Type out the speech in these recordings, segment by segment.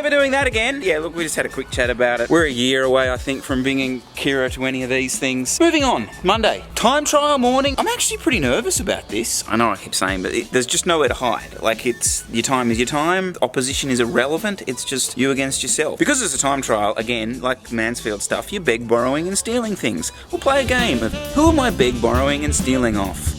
never doing that again. Yeah, look, we just had a quick chat about it. We're a year away, I think, from bringing Kira to any of these things. Moving on, Monday, time trial morning. I'm actually pretty nervous about this. I know I keep saying, but there's just nowhere to hide. Like, it's your time is your time. Opposition is irrelevant. It's just you against yourself. Because it's a time trial, again, like Mansfield stuff, you beg, borrowing and stealing things. We'll play a game of who am I beg, borrowing and stealing off.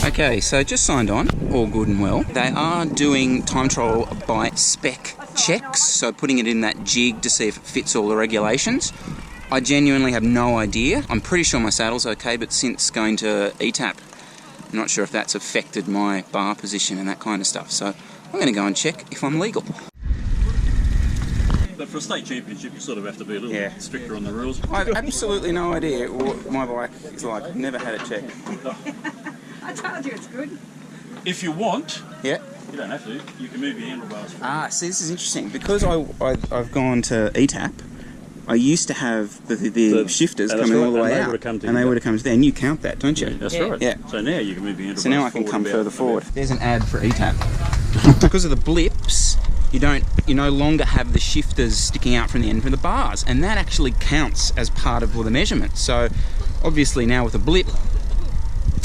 Okay, so just signed on, all good and well. They are doing time trial by spec checks, so putting it in that jig to see if it fits all the regulations. I genuinely have no idea. I'm pretty sure my saddle's okay, but since going to ETAP, I'm not sure if that's affected my bar position and that kind of stuff. So I'm going to go and check if I'm legal. But for a state championship, you sort of have to be a little stricter on the rules. I have absolutely no idea what my bike is like. Never had it checked. I told you it's good. If you want, yeah, you don't have to. You can move your handlebars. See, this is interesting because I've gone to ETAP. I used to have the shifters coming all the way out, and they would have come to there. And you count that, don't you? Yeah, that's right. Yeah. So now you can move your handlebars. So now I can come further forward. There's an ad for ETAP. Because of the blips, you no longer have the shifters sticking out from the end of the bars, and that actually counts as part of the measurement. So obviously now with a blip,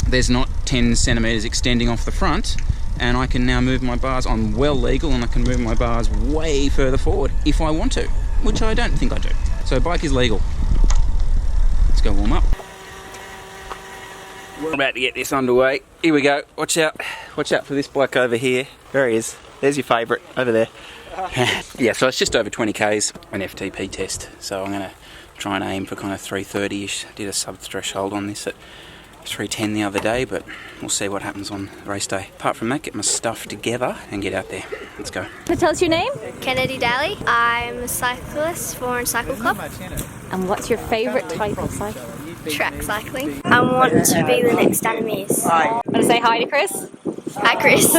there's not 10 centimetres extending off the front, and I can now move my bars. I'm well legal, and I can move my bars way further forward if I want to, which I don't think I do. So bike is legal. Let's go warm up. We're about to get this underway. Here we go. Watch out. Watch out for this bloke over here. There he is. There's your favourite over there. Yeah, so it's just over 20 Ks, an FTP test. So I'm going to try and aim for kind of 330-ish. Did a sub-threshold on this at 310 the other day, but we'll see what happens on race day. Apart from that, get my stuff together and get out there. Let's go. So tell us your name. Kennedy Daly. I'm a cyclist for Orange Cycle Club. And what's your favourite type of cycle? Track cycling. I want to be the next Adamise. Want to say hi to Chris? Hi, Chris.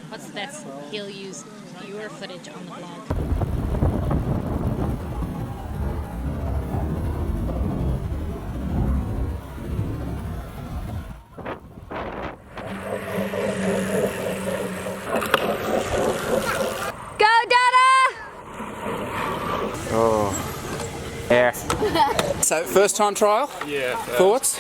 What's the best? He'll use your footage on the blog. Yeah. So, first time trial? Yeah. Thoughts?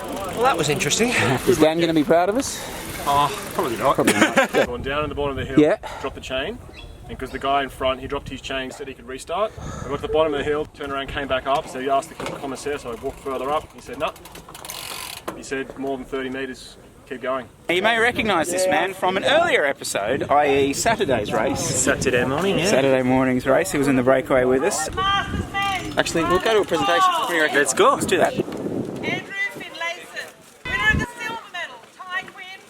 Well, that was interesting. Is Dan going to be proud of us? Oh, probably not. Probably not. Gone down in the bottom of the hill, dropped the chain, and because the guy in front, he dropped his chain, said he could restart. I got to the bottom of the hill, turned around, came back up, so he asked the commissaire, so I walked further up. He said, no. He said, more than 30 metres, keep going. You may recognise this man from an earlier episode, i.e. Saturday's race. Saturday morning, yeah. Saturday morning's race. He was in the breakaway with us. Actually, we'll go to a presentation. What do you reckon? Let's go. Let's do that. Andrew Finlayson, winner of the silver medal. Ty Quinn,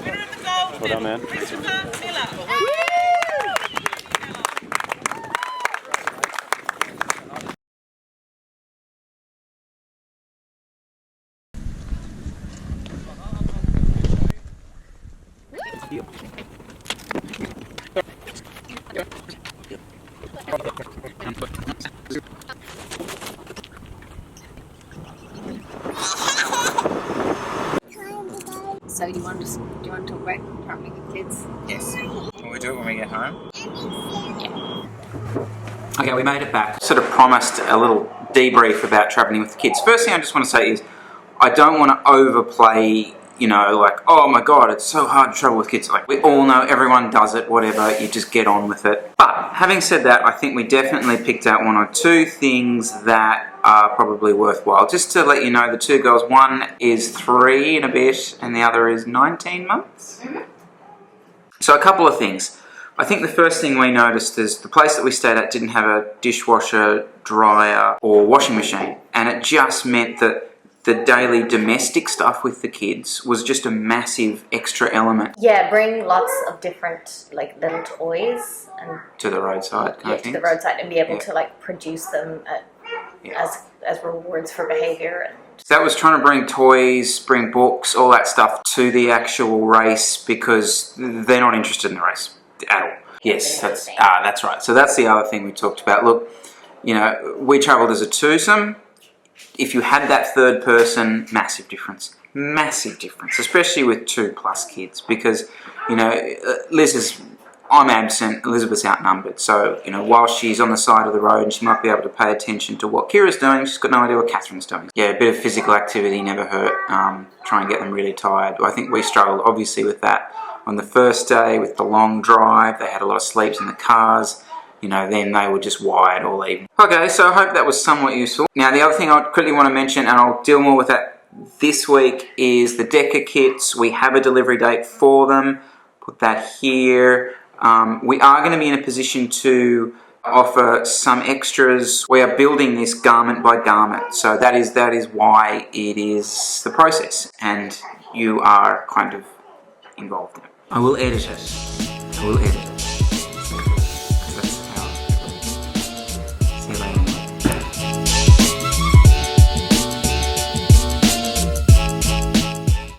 winner of the gold Well done, man. medal. Christopher Miller. So do you want to talk about traveling with kids? Yes. Will we do it when we get home? Yeah. Okay, we made it back. Sort of promised a little debrief about travelling with the kids. First thing I just want to say is I don't want to overplay, you know, like, oh my god, it's so hard to travel with kids. Like, we all know everyone does it, whatever, you just get on with it. But having said that, I think we definitely picked out one or two things that are probably worthwhile. Just to let you know, the two girls, one is 3 and a bit and the other is 19 months. So a couple of things. I think the first thing we noticed is the place that we stayed at didn't have a dishwasher, dryer or washing machine, and it just meant that the daily domestic stuff with the kids was just a massive extra element. Yeah, bring lots of different like little toys and to the roadside kind of thing. To the roadside and be able to like produce them as rewards for behaviour. So that was trying to bring toys, bring books, all that stuff to the actual race because they're not interested in the race at all. Yes, that's right. So that's the other thing we talked about. Look, You know, we travelled as a twosome. If you had that third person, massive difference, especially with 2+ kids, because, you know, I'm absent, Elizabeth's outnumbered, so, you know, while she's on the side of the road and she might be able to pay attention to what Kira's doing, she's got no idea what Catherine's doing. Yeah, a bit of physical activity never hurt, try and get them really tired. I think we struggled, obviously, with that on the first day, with the long drive. They had a lot of sleeps in the cars. You know, then they were just wired all evening. Okay, so I hope that was somewhat useful. Now, the other thing I quickly want to mention, and I'll deal more with that this week, is the Decker kits. We have a delivery date for them. Put that here. We are going to be in a position to offer some extras. We are building this garment by garment, so that is why it is the process, and you are kind of involved in it. I will edit it.